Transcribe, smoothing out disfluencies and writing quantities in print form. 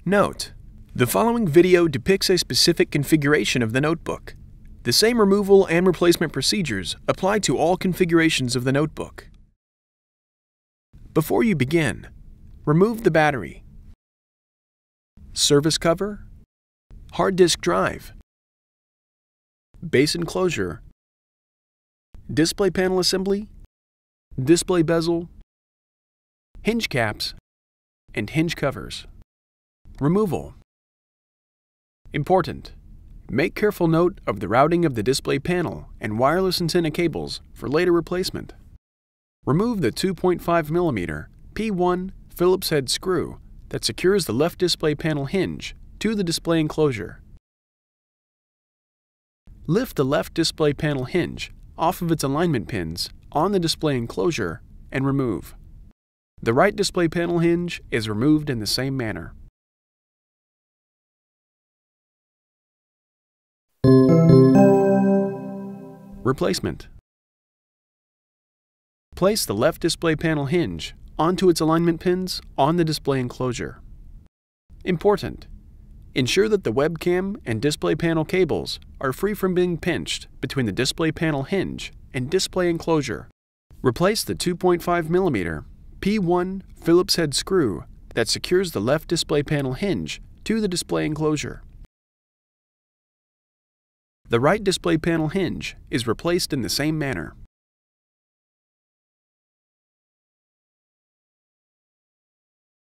Note: the following video depicts a specific configuration of the notebook. The same removal and replacement procedures apply to all configurations of the notebook. Before you begin, remove the battery, service cover, hard disk drive, base enclosure, display panel assembly, display bezel, hinge caps, and hinge covers. Removal. Important: make careful note of the routing of the display panel and wireless antenna cables for later replacement. Remove the 2.5mm P1 Phillips-head screw that secures the left display panel hinge to the display enclosure. Lift the left display panel hinge off of its alignment pins on the display enclosure and remove. The right display panel hinge is removed in the same manner. Replacement. Place the left display panel hinge onto its alignment pins on the display enclosure. Important: ensure that the webcam and display panel cables are free from being pinched between the display panel hinge and display enclosure. Replace the 2.5mm P1 Phillips-head screw that secures the left display panel hinge to the display enclosure. The right display panel hinge is replaced in the same manner.